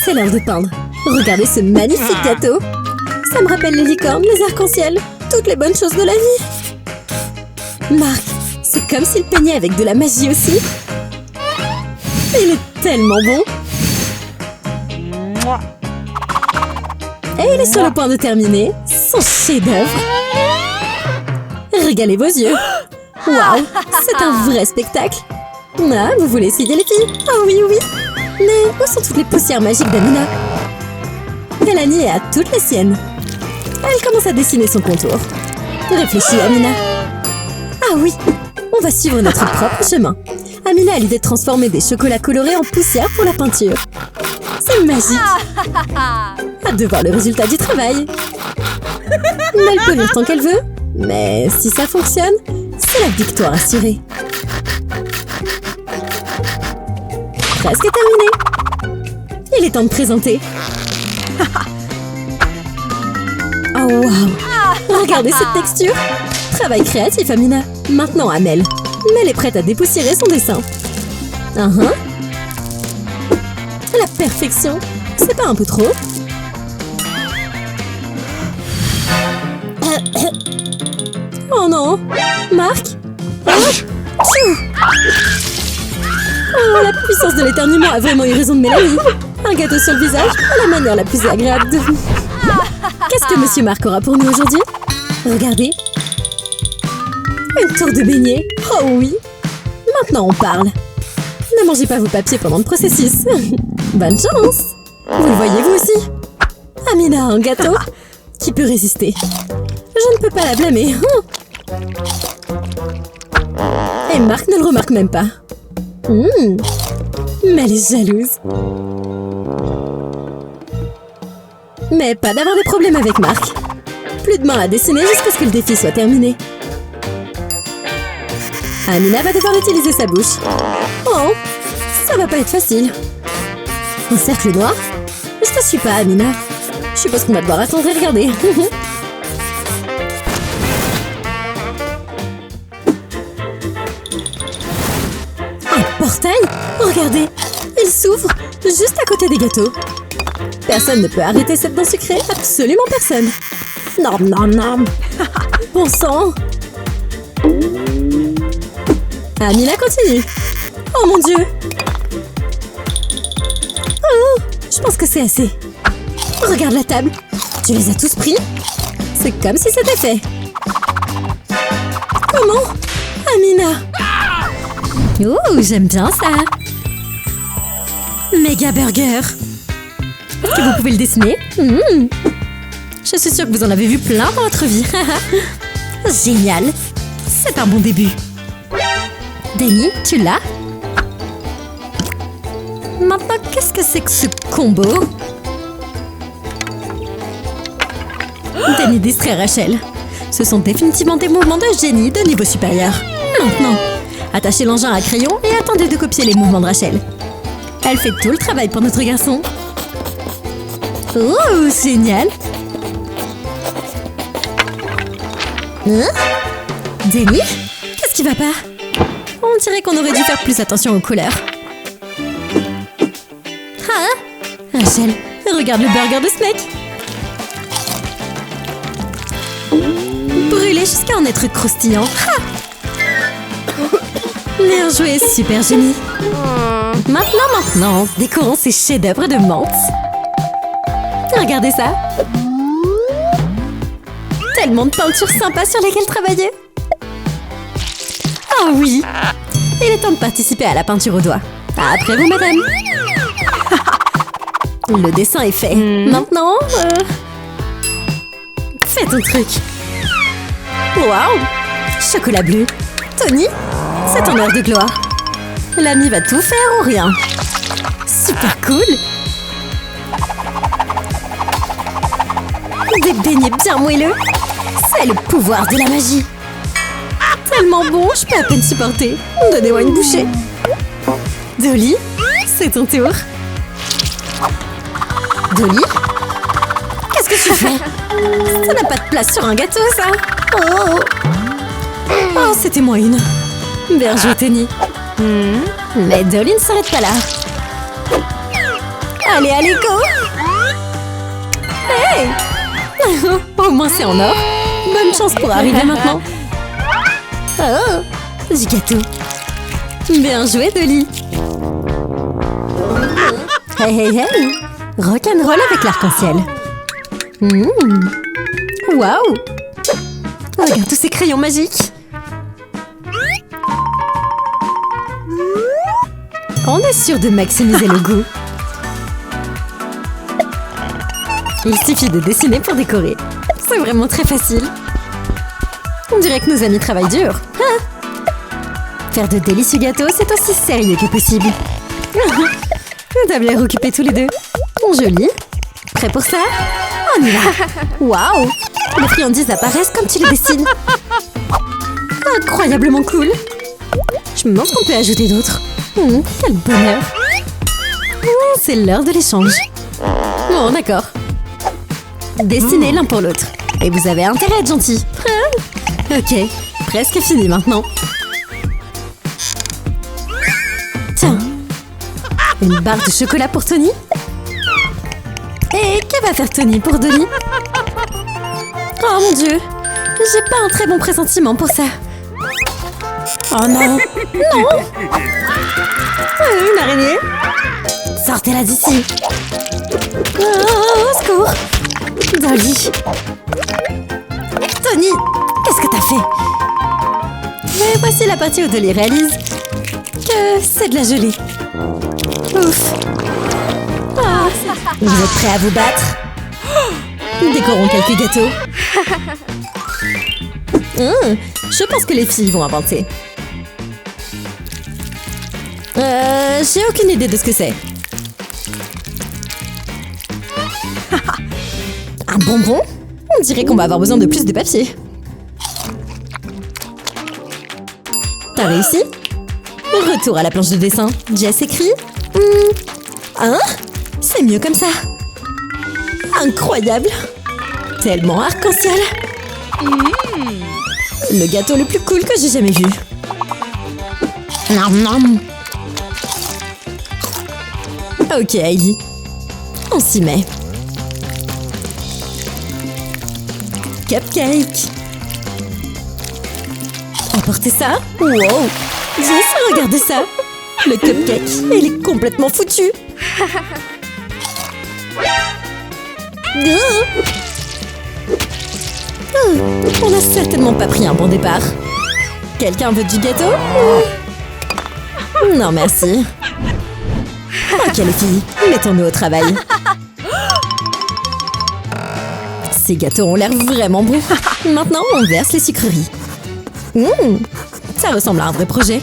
C'est l'heure de peindre. Regardez ce magnifique gâteau. Ça me rappelle les licornes, les arcs-en-ciel, toutes les bonnes choses de la vie. Marc, c'est comme s'il peignait avec de la magie aussi. Il est tellement bon. Et il est sur le point de terminer son chef-d'œuvre. Régalez vos yeux. Waouh, c'est un vrai spectacle. Ah, vous voulez essayer les filles? Oh oui, oui. Mais où sont toutes les poussières magiques d'Amina? Mélanie est à toutes les siennes. Elle commence à dessiner son contour. Réfléchis, Amina. Ah oui, on va suivre notre propre chemin. Amina a l'idée de transformer des chocolats colorés en poussière pour la peinture. C'est magique. Hâte de voir le résultat du travail. Elle peut rire tant qu'elle veut, mais si ça fonctionne, c'est la victoire assurée. Presque terminé. Il est temps de présenter. Oh wow! Regardez cette texture! Travail créatif, Amina. Maintenant, Amel. Mel est prête à dépoussiérer son dessin. La perfection! C'est pas un peu trop? Oh non! Marc? Oh, la puissance de l'éternuement a vraiment eu raison de Mélanie. Un gâteau sur le visage, la manière la plus agréable de... Qu'est-ce que Monsieur Marc aura pour nous aujourd'hui? Regardez. Une tour de beignet. Oh oui. Maintenant on parle. Ne mangez pas vos papiers pendant le processus. Bonne chance. Vous le voyez vous aussi? Amina a un gâteau. Qui peut résister? Je ne peux pas la blâmer. Et Marc ne le remarque même pas. Mais elle est jalouse. Mais pas d'avoir des problèmes avec Marc. Plus de main à dessiner jusqu'à ce que le défi soit terminé. Amina va devoir utiliser sa bouche. Oh, ça va pas être facile. Un cercle noir? Je te suis pas, Amina. Je suppose qu'on va devoir attendre et regarder. Un portail? Regardez, il s'ouvre juste à côté des gâteaux. Personne ne peut arrêter cette dent sucrée, absolument personne. Nom, nom, nom. Bon sang. Amina continue. Oh mon Dieu. Oh, je pense que c'est assez. Regarde la table. Tu les as tous pris? C'est comme si c'était fait. Comment? Amina. Oh, j'aime bien ça. Méga burger. Est-ce que vous pouvez le dessiner? Je suis sûre que vous en avez vu plein dans votre vie. Génial. C'est un bon début. Danny, tu l'as? Maintenant, qu'est-ce que c'est que ce combo? Danny distrait Rachel. Ce sont définitivement des mouvements de génie de niveau supérieur. Maintenant, attachez l'engin à crayon et attendez de copier les mouvements de Rachel. Elle fait tout le travail pour notre garçon. Oh, génial! Danny? Qu'est-ce qui va pas? On dirait qu'on aurait dû faire plus attention aux couleurs. Rachel, regarde le burger de ce mec! Brûlé jusqu'à en être croustillant. Bien joué, super génie! Maintenant, décorons ces chefs-d'œuvre de menthe. Regardez ça! Tellement de peintures sympas sur lesquelles travailler! Ah oui! Il est temps de participer à la peinture au doigt. Après vous, madame! Le dessin est fait. Maintenant, fais ton truc! Waouh! Chocolat bleu! Tony, c'est ton heure de gloire! L'ami va tout faire ou rien! Super cool! Des beignets bien moelleux! C'est le pouvoir de la magie! Tellement bon, je peux à peine supporter! Donnez-moi une bouchée! Dolly, c'est ton tour! Dolly? Qu'est-ce que tu fais? Ça n'a pas de place sur un gâteau, ça! Oh, c'était moi une! Bien joué, Tenny! Mais Dolly ne s'arrête pas là! Allez, allez, go! Hey! Au moins, c'est en or. Bonne chance pour arriver maintenant. Oh! Du gâteau. Bien joué, Dolly. Hey, hey, hey! Rock'n'roll avec l'arc-en-ciel. Waouh! Regarde tous ces crayons magiques. On est sûr de maximiser le goût. Il suffit de dessiner pour décorer. C'est vraiment très facile. On dirait que nos amis travaillent dur. Ah! Faire de délicieux gâteaux, c'est aussi sérieux que possible. Nous devons les occuper tous les deux. Joli. Prêt pour ça? On y va. Waouh! Les friandises apparaissent comme tu les dessines. Incroyablement cool. Je me demande qu'on peut ajouter d'autres. Quel bonheur. C'est l'heure de l'échange. Bon, d'accord. Dessinez l'un pour l'autre. Et vous avez intérêt à être gentil. Ok, presque fini maintenant. Tiens. Une barre de chocolat pour Tony. Et que va faire Tony pour Dolly? Oh mon Dieu. J'ai pas un très bon pressentiment pour ça. Oh non. Non. Une araignée. Sortez-la d'ici. Oh, au secours. Dolly. Tony, qu'est-ce que t'as fait? Et voici la partie où Dolly réalise que c'est de la gelée. Ouf. Oh, vous êtes prêts à vous battre? Nous décorons quelques gâteaux. Je pense que les filles vont inventer. J'ai aucune idée de ce que c'est. Un bonbon? On dirait qu'on va avoir besoin de plus de papier. T'as réussi? Retour à la planche de dessin. Jess écrit. Hein? C'est mieux comme ça. Incroyable. Tellement arc-en-ciel. Le gâteau le plus cool que j'ai jamais vu. Nom, nom. Ok, Heidi. On s'y met. Cupcake. Emportez ça. Wow. Jess, regardez ça. Le cupcake, il est complètement foutu. On n'a certainement pas pris un bon départ. Quelqu'un veut du gâteau? Non, merci. Ok, les filles, mettons-nous au travail. Ces gâteaux ont l'air vraiment bons. Maintenant, on verse les sucreries. Ça ressemble à un vrai projet.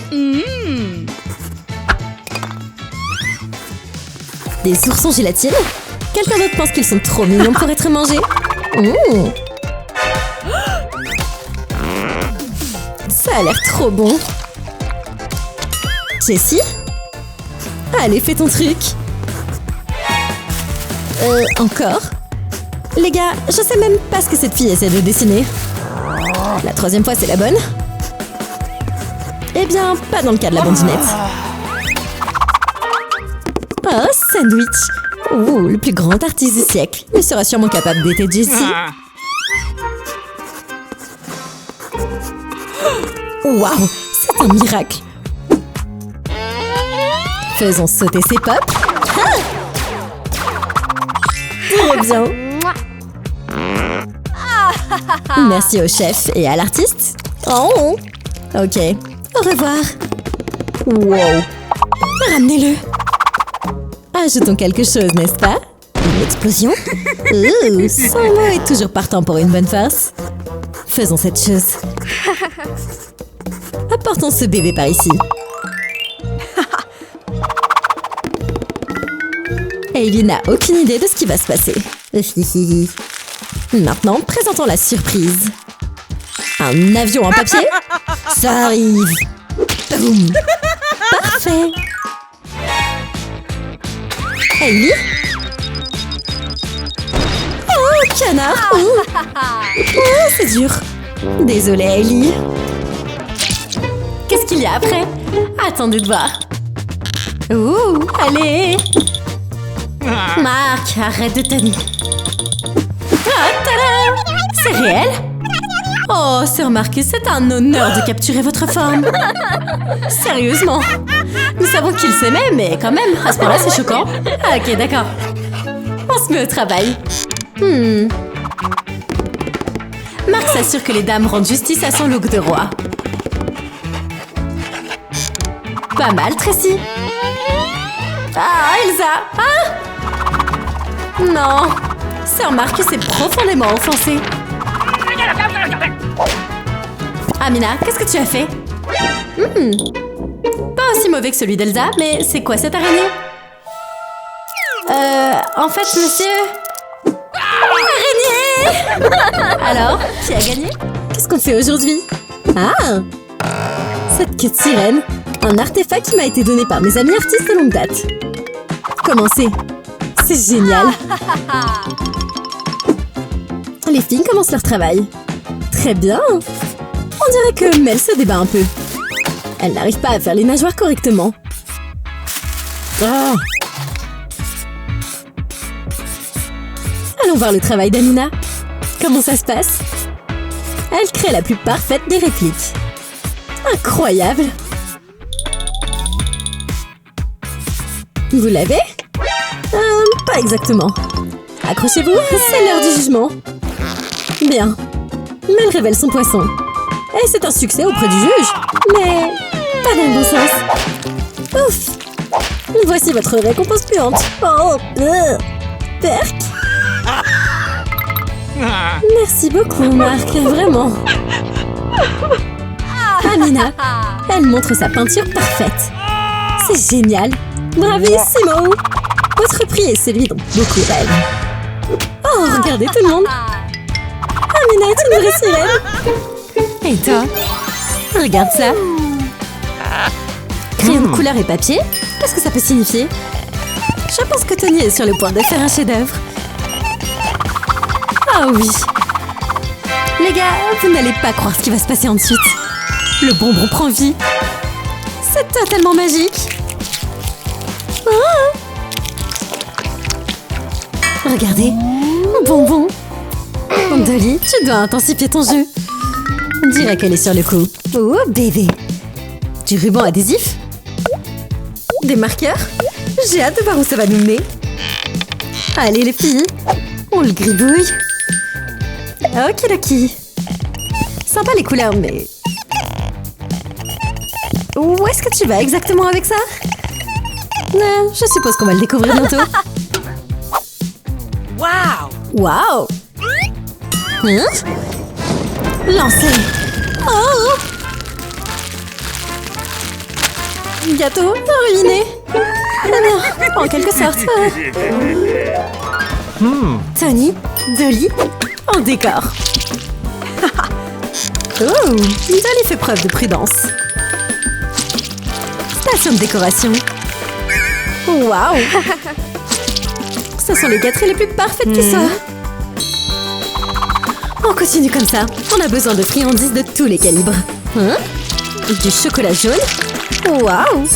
Des oursons gélatine? Quelqu'un d'autre pense qu'ils sont trop mignons pour être mangés? Ça a l'air trop bon. Jessie? Allez, fais ton truc. Encore? Les gars, je sais même pas ce que cette fille essaie de dessiner. La troisième fois, c'est la bonne? Eh bien, pas dans le cas de la bandinette. Oh, sandwich! Oh, le plus grand artiste du siècle. Il sera sûrement capable d'aider Jessie. Waouh, c'est un miracle! Faisons sauter ces pops. Très bien. Merci au chef et à l'artiste. Oh, ok. Au revoir. Wow. Ramenez-le. Ajoutons quelque chose, n'est-ce pas? Une explosion? Solo est toujours partant pour une bonne farce. Faisons cette chose. Apportons ce bébé par ici. Hailey n'a aucune idée de ce qui va se passer. Maintenant, présentons la surprise. Un avion en papier? Ça arrive. Boum. Parfait. Hailey? Oh, canard. Oh, c'est dur. Désolée, Hailey. Qu'est-ce qu'il y a après? Attendez de voir. Ouh, allez. Marc, arrête de tenir. Ah, tada! C'est réel? Oh, Sir Marcus, c'est un honneur de capturer votre forme. Sérieusement. Nous savons qu'il s'aimait, mais quand même, à ce point-là, c'est choquant. Ah, ok, d'accord. On se met au travail. Marc s'assure que les dames rendent justice à son look de roi. Pas mal, Tracy. Ah, Elsa! Ah! Non! Sir Marcus est profondément offensé. Amina, qu'est-ce que tu as fait? Pas aussi mauvais que celui d'Elsa, mais c'est quoi cette araignée? En fait, monsieur... Araignée! Alors, qui a gagné? Qu'est-ce qu'on fait aujourd'hui? Ah! Cette queue de sirène, un artefact qui m'a été donné par mes amis artistes de longue date. Comment c'est génial! Les filles commencent leur travail. Très bien! On dirait que Mel se débat un peu. Elle n'arrive pas à faire les nageoires correctement. Oh. Allons voir le travail d'Amina. Comment ça se passe? Elle crée la plus parfaite des répliques. Incroyable! Vous l'avez? Pas exactement. Accrochez-vous, c'est l'heure du jugement. Bien. Mel révèle son poisson. Et c'est un succès auprès du juge. Mais pas dans le bon sens. Ouf! Voici votre récompense puante. Oh! Perk! Merci beaucoup, Marc. Vraiment. Amina. Elle montre sa peinture parfaite. C'est génial. Bravissimo! Votre prix est celui dont beaucoup rêvent. Oh, regardez tout le monde. Amina est une vraie sirène. Et toi? Regarde ça. Crayon de couleur et papier? Qu'est-ce que ça peut signifier? Je pense que Tony est sur le point de faire un chef-d'œuvre. Ah oui. Les gars, vous n'allez pas croire ce qui va se passer ensuite. Le bonbon prend vie. C'est totalement magique. Ah! Regardez. Bonbon. Dolly, tu dois intensifier ton jeu. On dirait qu'elle est sur le coup. Oh, bébé. Du ruban adhésif? Des marqueurs? J'ai hâte de voir où ça va nous mener. Allez, les filles. On le gribouille. Okidoki. Sympa les couleurs, mais... Où est-ce que tu vas exactement avec ça? Je suppose qu'on va le découvrir bientôt. Wow! Wow! Lancez! Oh! Gâteau ruiné! En quelque sorte. Tony, Dolly, en décor. Oh! Dolly fait preuve de prudence. Station de décoration. Waouh! Ce sont les gâteries les plus parfaites qui soient. On continue comme ça. On a besoin de friandises de tous les calibres. Du chocolat jaune. Waouh!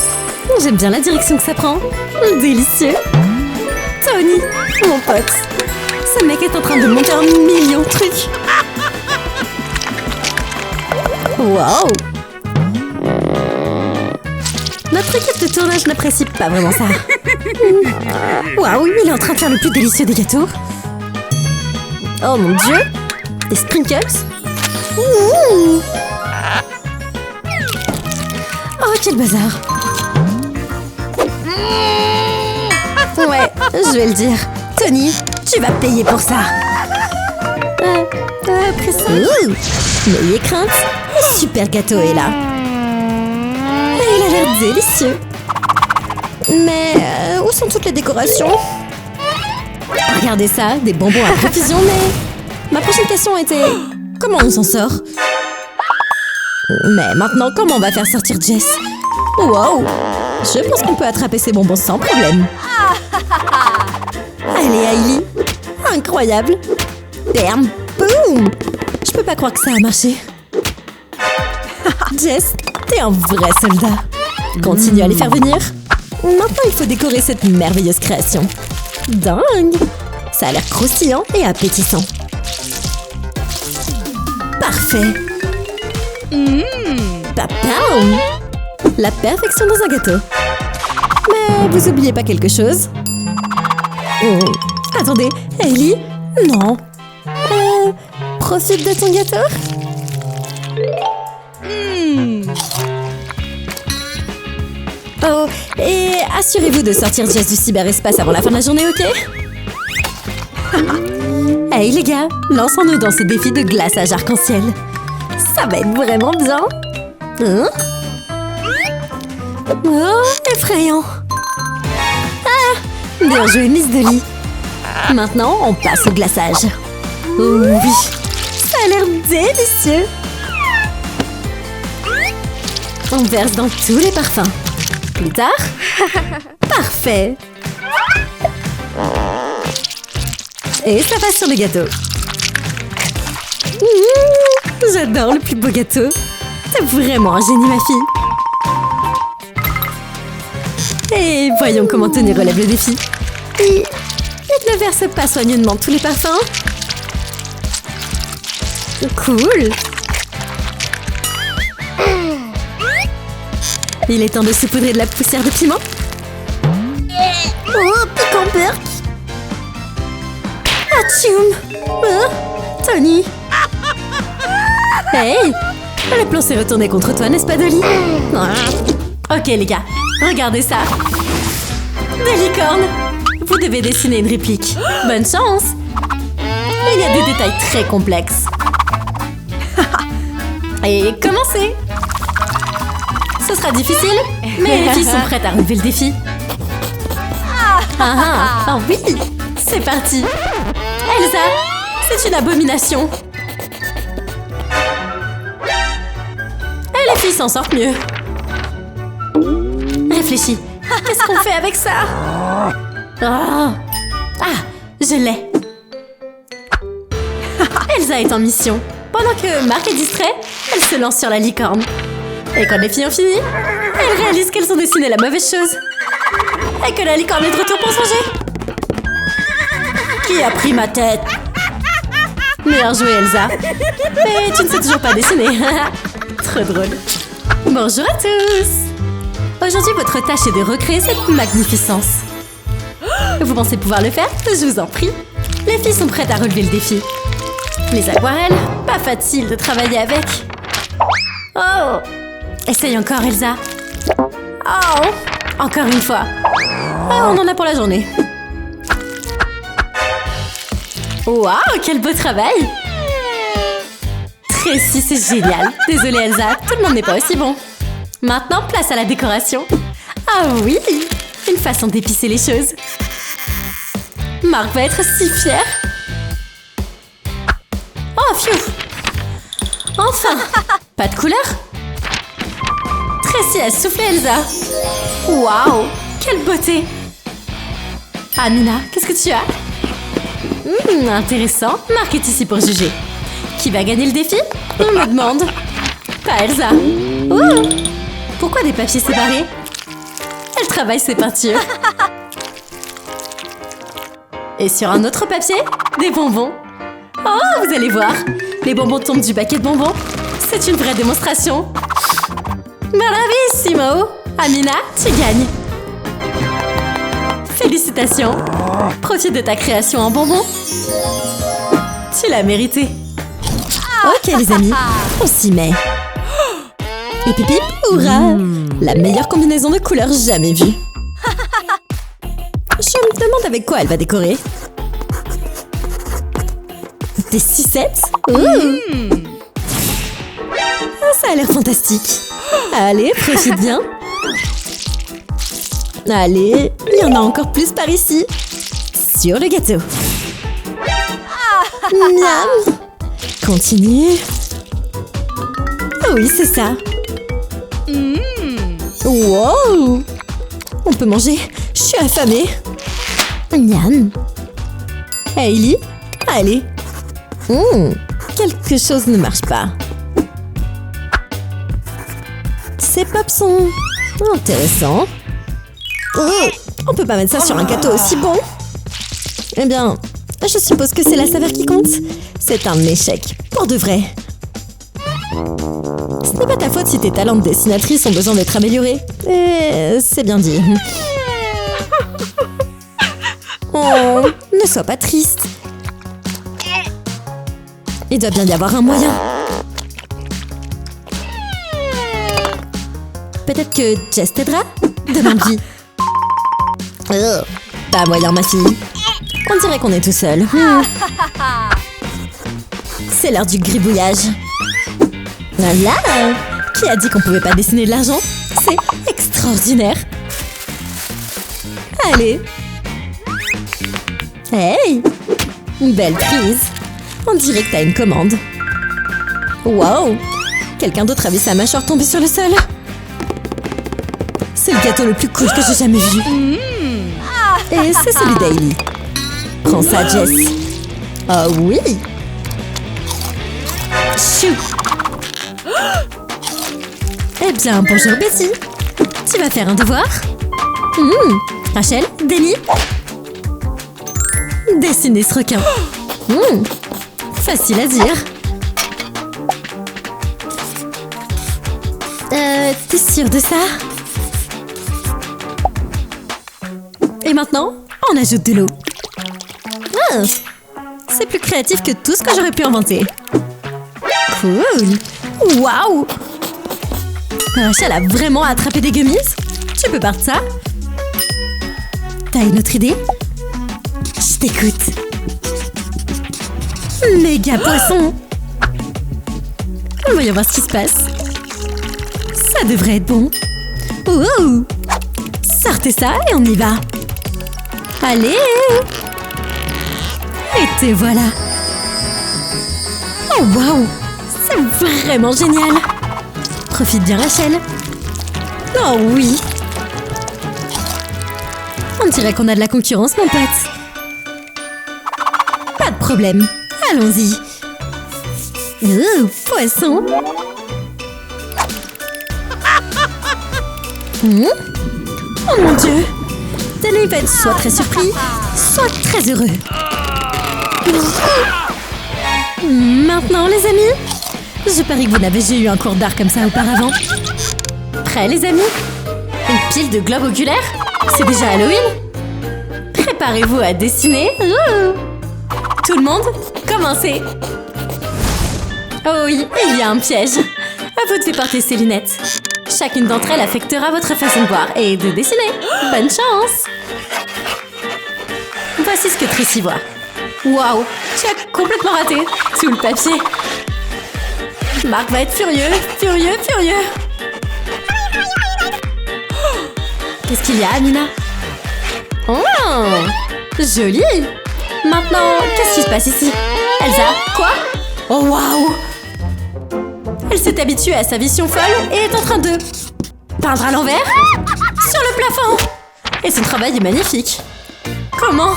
J'aime bien la direction que ça prend. Délicieux. Tony, mon pote. Ce mec est en train de monter un million de trucs. Waouh! Notre équipe de tournage n'apprécie pas vraiment ça. Waouh, il est en train de faire le plus délicieux des gâteaux. Oh mon dieu! Des sprinkles? Oh, quel bazar! Ouais, je vais le dire. Tony, tu vas payer pour ça. Après ça... N'ayez crainte, le super gâteau est là. Et il a l'air délicieux. Mais où sont toutes les décorations? Regardez ça, des bonbons à profusion, mais... Ma prochaine question était... Comment on s'en sort? Mais maintenant, comment on va faire sortir Jess? Wow! Je pense qu'on peut attraper ces bonbons sans problème. Allez, Hailey! Incroyable! Bam! Boum! Je peux pas croire que ça a marché. Jess, t'es un vrai soldat. Continue à les faire venir. Maintenant, il faut décorer cette merveilleuse création. Dingue! Ça a l'air croustillant et appétissant. Parfait! Papam! La perfection dans un gâteau. Mais vous oubliez pas quelque chose? Attendez, Ellie? Non. Profite de ton gâteau? Oh, et assurez-vous de sortir Jess du cyberespace avant la fin de la journée, ok? Hey les gars, lançons-nous dans ce défi de glaçage arc-en-ciel. Ça va être vraiment bien. Hein? Oh, effrayant. Ah, bien joué, Miss Dolly. Maintenant, on passe au glaçage. Oh oui, ça a l'air délicieux. On verse dans tous les parfums. Plus tard? Parfait. Et ça passe sur le gâteau. J'adore le plus beau gâteau. T'es vraiment un génie, ma fille. Et voyons comment Tony relève le défi. Il ne verse pas soigneusement tous les parfums. Cool. Il est temps de saupoudrer de la poussière de piment. Oh, piquant perk. Atchoum. Tony. Hey, le plan s'est retourné contre toi, n'est-ce pas, Dolly? Ok, les gars, regardez ça. Des licornes. Vous devez dessiner une réplique. Bonne chance. Il y a des détails très complexes. Et commencez. Ce sera difficile, mais les filles sont prêtes à relever le défi. Ah oui, c'est parti. Elsa, c'est une abomination. Et les filles s'en sortent mieux. Réfléchis, qu'est-ce qu'on fait avec ça? Ah, je l'ai. Elsa est en mission. Pendant que Marc est distrait, elle se lance sur la licorne. Et quand les filles ont fini, elles réalisent qu'elles ont dessiné la mauvaise chose. Et que la licorne est de retour pour se venger. Qui a pris ma tête? Bien joué, Elsa. Mais tu ne sais toujours pas dessiner. Trop drôle. Bonjour à tous. Aujourd'hui, votre tâche est de recréer cette magnificence. Vous pensez pouvoir le faire? Je vous en prie. Les filles sont prêtes à relever le défi. Les aquarelles, pas facile de travailler avec. Oh! Essaye encore, Elsa. Oh! Encore une fois. Oh, on en a pour la journée. Waouh, quel beau travail! Tracy, c'est génial. Désolée, Elsa, tout le monde n'est pas aussi bon. Maintenant, place à la décoration. Ah oui! Une façon d'épicer les choses. Marc va être si fier. Oh, phew! Enfin! Pas de couleur? Tracy a soufflé, Elsa. Waouh! Quelle beauté! Amina, qu'est-ce que tu as? Intéressant. Marc est ici pour juger. Qui va gagner le défi? On me demande. Pas Elsa. Oh! Pourquoi des papiers séparés? Elle travaille ses peintures. Et sur un autre papier, des bonbons. Oh, vous allez voir. Les bonbons tombent du paquet de bonbons. C'est une vraie démonstration. Bravissimo! Amina, tu gagnes. Félicitations. Profite de ta création en bonbons. Tu l'as mérité. Ok, les amis, on s'y met. Et pip pip, hurrah! La meilleure combinaison de couleurs jamais vue. Je me demande avec quoi elle va décorer. Des sucettes? Ça a l'air fantastique. Allez, profite bien. Allez, il y en a encore plus par ici. Sur le gâteau. Miam. Continue. Oui, c'est ça. Wow. On peut manger. Je suis affamée. Miam. Hailey, allez. Quelque chose ne marche pas. Ces pops sont intéressants. On peut pas mettre ça sur un gâteau aussi bon. Eh bien, je suppose que c'est la saveur qui compte. C'est un échec, pour de vrai. Ce n'est pas ta faute si tes talents de dessinatrice ont besoin d'être améliorés. Et c'est bien dit. Oh, ne sois pas triste. Il doit bien y avoir un moyen. Peut-être que Jess t'aidera? Demande-lui. Oh, pas moyen, ma fille. On dirait qu'on est tout seul. C'est l'heure du gribouillage. Voilà! Qui a dit qu'on pouvait pas dessiner de l'argent? C'est extraordinaire! Allez! Hey! Belle prise! On dirait que t'as une commande. Wow! Quelqu'un d'autre a vu sa mâchoire tomber sur le sol. C'est le gâteau le plus cool que j'ai jamais vu. Et c'est celui d'Hailey. Prends ça, Jess. Ah oui! Chou! Eh bien, bonjour Betty. Tu vas faire un devoir? Rachel, Denny? Dessiner ce requin. Facile à dire. T'es sûre de ça? Et maintenant, on ajoute de l'eau. C'est plus créatif que tout ce que j'aurais pu inventer. Cool! Waouh! Rachel a vraiment attrapé des gummies? Tu peux partir ça? T'as une autre idée? Je t'écoute. Méga poisson! Voyons voir ce qui se passe. Ça devrait être bon. Wow! Sortez ça et on y va. Allez! Et te voilà. Oh waouh! C'est vraiment génial! Profite bien, Rachel. Oh oui! On dirait qu'on a de la concurrence, mon pote. Pas de problème. Allons-y. Poisson. Oh mon Dieu! Danny va être soit très surpris, soit très heureux. Maintenant, les amis? Je parie que vous n'avez jamais eu un cours d'art comme ça auparavant. Prêts, les amis? Une pile de globes oculaires? C'est déjà Halloween? Préparez-vous à dessiner. Tout le monde, commencez! Oh oui, il y a un piège. À vous de faire porter ces lunettes. Chacune d'entre elles affectera votre façon de voir et de dessiner. Bonne chance! Voici ce que Tracy voit. Waouh, tu as complètement raté tout le papier. Marc va être furieux, furieux, furieux. Qu'est-ce qu'il y a, Amina? Oh, joli. Maintenant, qu'est-ce qui se passe ici? Elsa, quoi? Oh, waouh! Elle s'est habituée à sa vision folle et est en train de peindre à l'envers sur le plafond. Et son travail est magnifique. Comment?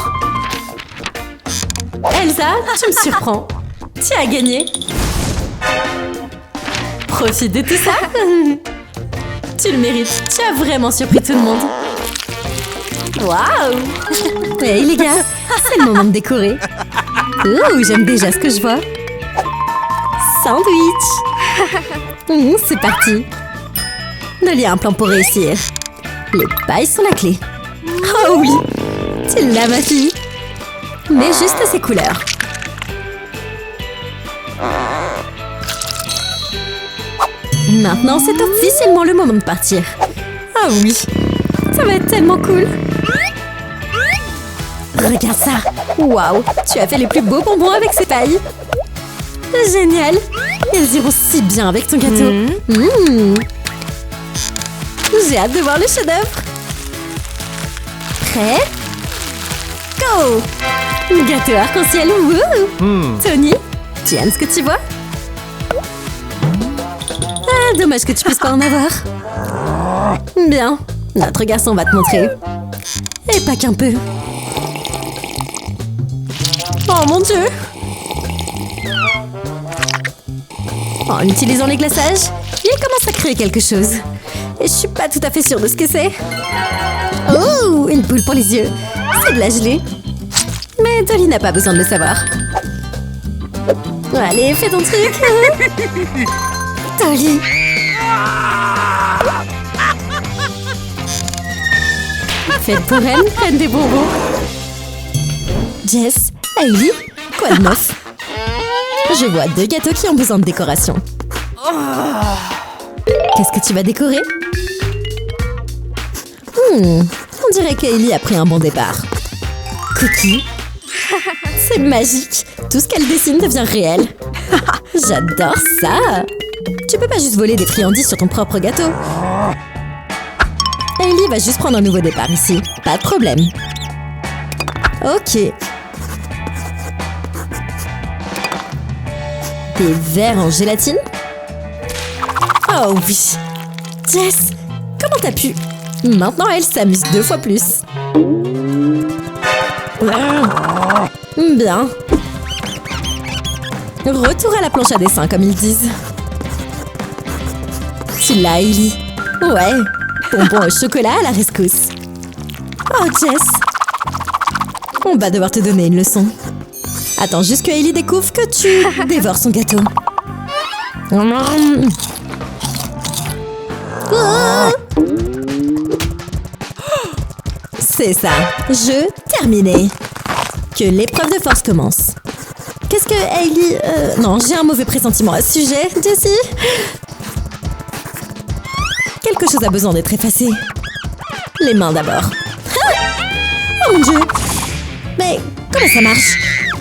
Elsa, tu me surprends. Tu as gagné. Profite de tout ça. Tu le mérites. Tu as vraiment surpris tout le monde. Waouh! Hey les gars, c'est le moment de décorer. Oh, j'aime déjà ce que je vois. Sandwich. C'est parti. Il y a un plan pour réussir. Les pailles sont la clé. Oh oui, tu l'as ma fille. Mais juste à ses couleurs. Maintenant, c'est officiellement le moment de partir. Ah oui, ça va être tellement cool. Regarde ça. Waouh, tu as fait les plus beaux bonbons avec ces pailles. Génial. Elles iront si bien avec ton gâteau. J'ai hâte de voir le chef-d'œuvre. Prêt? Go! Gâteau arc-en-ciel. Tony, tu aimes ce que tu vois? Ah, dommage que tu puisses pas en avoir. Bien, notre garçon va te montrer. Et pas qu'un peu. Oh mon Dieu! En utilisant les glaçages, il commence à créer quelque chose. Et je suis pas tout à fait sûre de ce que c'est. Oh, une boule pour les yeux. C'est de la gelée. Mais Dolly n'a pas besoin de le savoir. Allez, fais ton truc. Dolly. Faites pour elle, reine des bonbons. Jess, Hailey, quoi de neuf? Je vois 2 gâteaux qui ont besoin de décoration. Qu'est-ce que tu vas décorer? On dirait qu'Hailey a pris un bon départ. Cookie. C'est magique. Tout ce qu'elle dessine devient réel. J'adore ça. Tu peux pas juste voler des friandises sur ton propre gâteau. Hailey va juste prendre un nouveau départ ici. Pas de problème. Ok. Des verres en gélatine? Oh oui. Jess, comment t'as pu? Maintenant, elle s'amuse 2 fois plus. Bien. Retour à la planche à dessin, comme ils disent. Tu l'as, Hailey? Ouais. Bonbons au chocolat à la rescousse. Oh, Jess. On va devoir te donner une leçon. Attends juste que Hailey découvre que tu dévores son gâteau. C'est ça. Jeu terminé. Que l'épreuve de force commence. Qu'est-ce que Hailey... Non, j'ai un mauvais pressentiment à ce sujet, Jessie. Quelque chose a besoin d'être effacé. Les mains d'abord. Oh mon Dieu. Mais comment ça marche?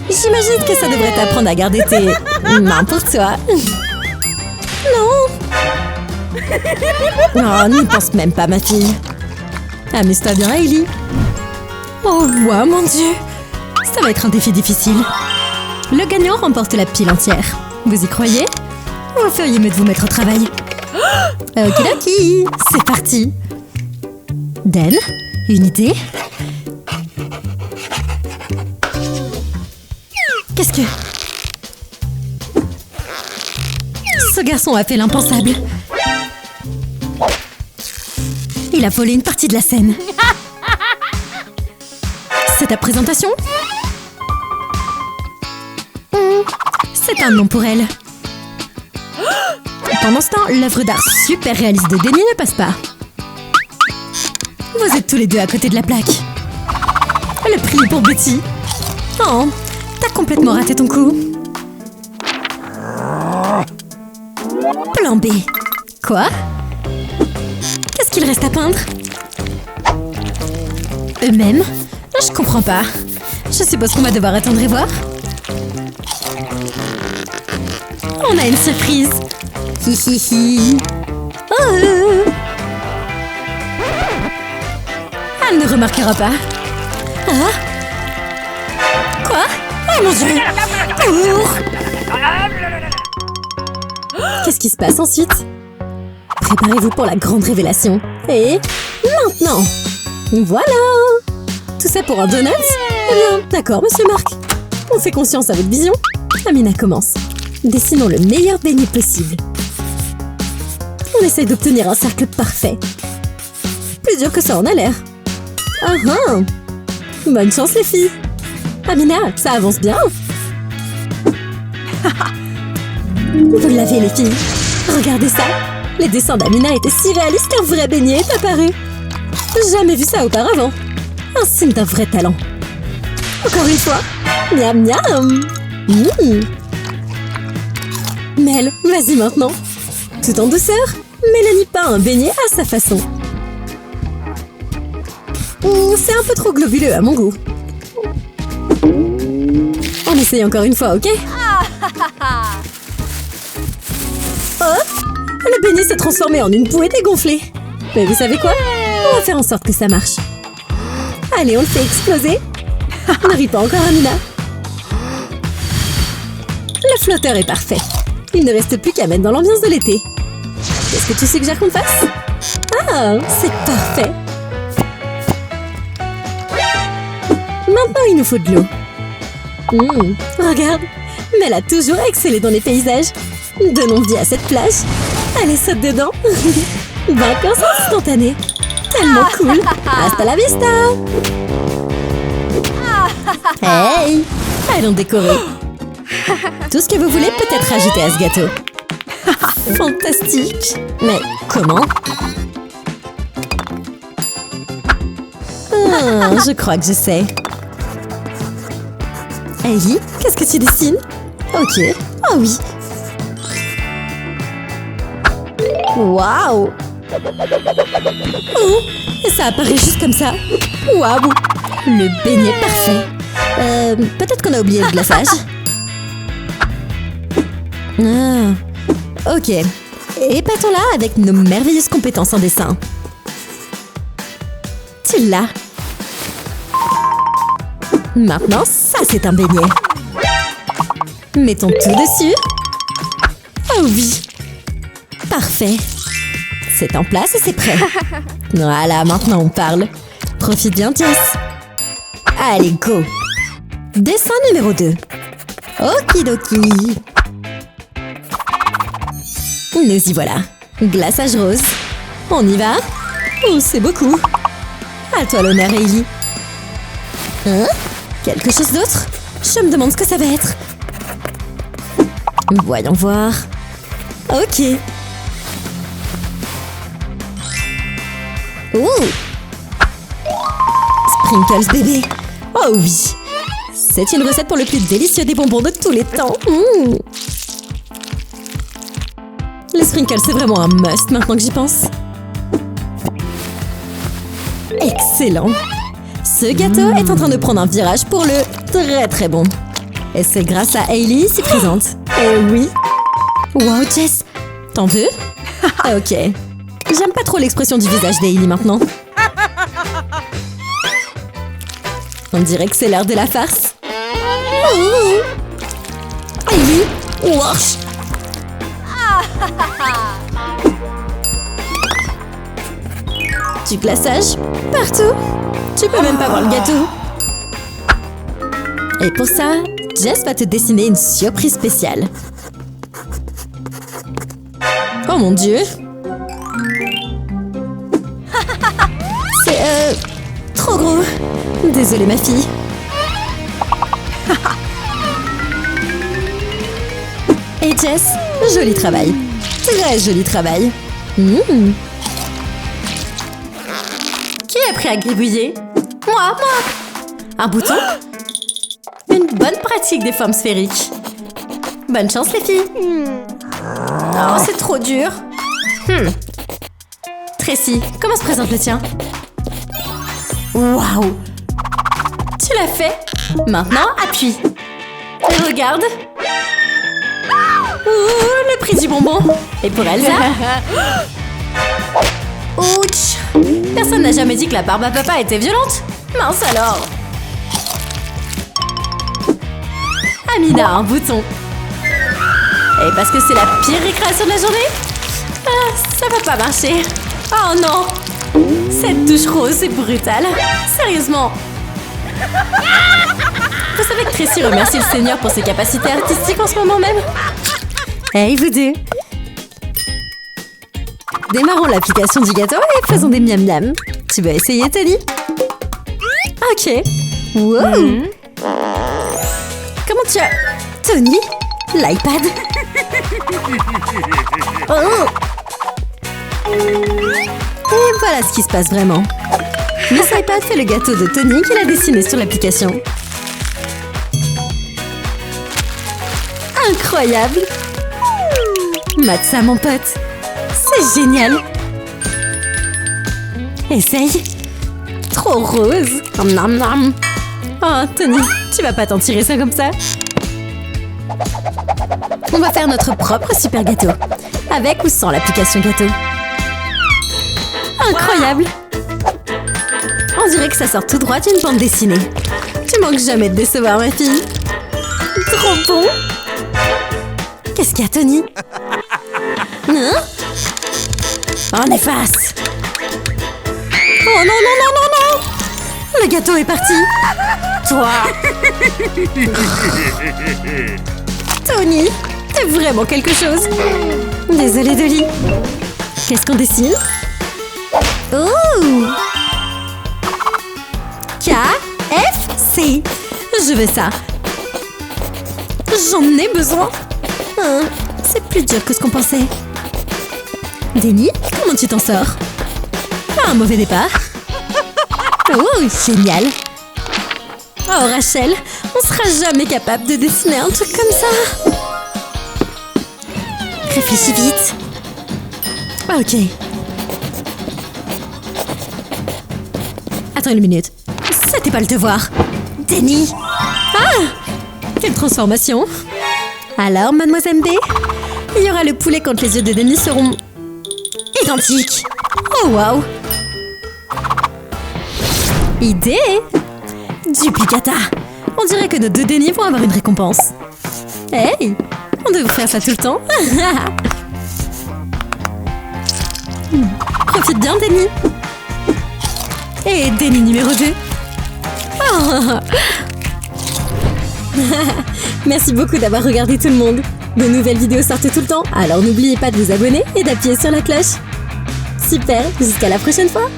J'imagine que ça devrait t'apprendre à garder tes mains pour toi. Non. Oh, n'y pense même pas, ma fille. Amuse-toi bien, Hailey. Oh, wow, mon Dieu. Ça va être un défi difficile. Le gagnant remporte la pile entière. Vous y croyez? Vous feriez mieux de vous mettre au travail. Okidoki, c'est parti. Dan, une idée? Qu'est-ce que... Ce garçon a fait l'impensable. Il a volé une partie de la scène. C'est ta présentation? C'est un nom pour elle. Pendant ce temps, l'œuvre d'art super réaliste de Denny ne passe pas. Vous êtes tous les deux à côté de la plaque. Le prix est pour Betty. Oh, t'as complètement raté ton coup. Plan B. Quoi? Qu'est-ce qu'il reste à peindre? Eux-mêmes? Je comprends pas. Je suppose qu'on va devoir attendre et voir. On a une surprise. Hi hi hi. Oh. Elle ne remarquera pas. Ah? Quoi? Oh mon Dieu! Qu'est-ce qui se passe ensuite? Préparez-vous pour la grande révélation. Et maintenant! Voilà! Tout ça pour un donut? Eh bien, d'accord, monsieur Mark. On fait conscience à votre vision. Amina commence. Dessinons le meilleur beignet possible. On essaye d'obtenir un cercle parfait. Plus dur que ça en a l'air. Ah ah! Bonne chance les filles! Amina, ça avance bien! Vous l'avez les filles! Regardez ça! Les dessins d'Amina étaient si réalistes qu'un vrai beignet est apparu! Jamais vu ça auparavant! Un signe d'un vrai talent! Encore une fois! Miam miam! Mel, vas-y maintenant! Tout en douceur, Mélanie peint un beignet à sa façon. C'est un peu trop globuleux à mon goût. On essaye encore une fois, ok? Oh! Le beignet s'est transformé en une bouée dégonflée. Mais vous savez quoi? On va faire en sorte que ça marche. Allez, on le fait exploser. Ne ris pas encore, Amina. Le flotteur est parfait. Il ne reste plus qu'à mettre dans l'ambiance de l'été. Qu'est-ce que tu suggères qu'on fasse? Ah, c'est parfait. Maintenant, il nous faut de l'eau. Regarde, mais elle a toujours excellé dans les paysages. Donnons vie à cette plage. Allez, saute dedans. Vacances instantanées. Tellement cool. Hasta la vista. Hey! Allons décorer. Tout ce que vous voulez peut être ajouté à ce gâteau. Fantastique! Mais comment? Je crois que je sais. Ellie, qu'est-ce que tu dessines? Ok. Oh oui. Waouh! Oh, et ça apparaît juste comme ça. Waouh! Le beignet parfait. Peut-être qu'on a oublié le glaçage. Ok. Épatons-la avec nos merveilleuses compétences en dessin. Tu l'as. Maintenant, ça c'est un beignet. Mettons tout dessus. Oh oui. Parfait. C'est en place et c'est prêt. Voilà, maintenant on parle. Profite bien, Jess. Allez, go. Dessin numéro 2. Okidoki. Nous y voilà. Glaçage rose. On y va? Oh, c'est beaucoup. À toi l'honneur, Hailey. Hein? Quelque chose d'autre? Je me demande ce que ça va être. Voyons voir. Ok. Ouh! Sprinkles bébé. Oh oui. C'est une recette pour le plus délicieux des bonbons de tous les temps. Les sprinkles, c'est vraiment un must maintenant que j'y pense. Excellent. Ce gâteau est en train de prendre un virage pour le très très bon. Et c'est grâce à Hailey ici présente. Eh oui. Wow, Jess. T'en veux? Ok. J'aime pas trop l'expression du visage d'Hailey maintenant. On dirait que c'est l'heure de la farce. Hailey, wesh. Du glaçage partout. Tu peux même pas voir le gâteau. Et pour ça, Jess va te dessiner une surprise spéciale. Oh mon Dieu. C'est trop gros. Désolée ma fille. Et Jess, joli travail. Très joli travail. Qui est prêt à gribouiller? Moi. Un bouton? Une bonne pratique des formes sphériques. Bonne chance les filles. Oh, c'est trop dur. Tracy, comment se présente le tien? Waouh! Tu l'as fait? Maintenant, appuie. Et regarde. Ouh, le prix du bonbon. Et pour Elsa? Ouch! Personne n'a jamais dit que la barbe à papa était violente. Mince alors. Amina a un bouton. Et parce que c'est la pire récréation de la journée? Ça va pas marcher. Oh non! Cette touche rose, c'est brutal. Sérieusement. Vous savez que Tracy remercie le Seigneur pour ses capacités artistiques en ce moment même? Hey, vous deux! Démarrons l'application du gâteau et faisons des miam-miam. Tu veux essayer, Tony? Ok. Wow! Comment tu as... Tony? L'iPad? Oh! Et voilà ce qui se passe vraiment. Miss iPad fait le gâteau de Tony qu'il a dessiné sur l'application. Incroyable! Mate ça, mon pote. C'est génial. Essaye. Trop rose. Nam nam. Oh, Tony, tu vas pas t'en tirer ça comme ça. On va faire notre propre super gâteau. Avec ou sans l'application gâteau. Incroyable. On dirait que ça sort tout droit d'une bande dessinée. Tu manques jamais de décevoir, ma fille. Trop bon. Qu'est-ce qu'il y a, Tony? Hein? On efface. Oh non, non, non, non, non. Le gâteau est parti. Toi. Tony, t'es vraiment quelque chose. Désolée, Dolly. Qu'est-ce qu'on dessine? Oh! KFC. Je veux ça. J'en ai besoin. Hein, c'est plus dur que ce qu'on pensait. Denny, comment tu t'en sors? Pas un mauvais départ. Oh, génial. Oh, Rachel, on sera jamais capable de dessiner un truc comme ça. Réfléchis vite. Ok. Attends une minute. C'était pas le devoir. Denny. Ah! Quelle transformation. Alors, mademoiselle MD, il y aura le poulet quand les yeux de Denny seront identiques. Oh, waouh. Idée. Duplicata. On dirait que nos deux Denny vont avoir une récompense. Hey, on devrait faire ça tout le temps. Profite bien, Denny. Et Denny numéro 2. Oh. Merci beaucoup d'avoir regardé tout le monde. De nouvelles vidéos sortent tout le temps, alors n'oubliez pas de vous abonner et d'appuyer sur la cloche. Super, jusqu'à la prochaine fois.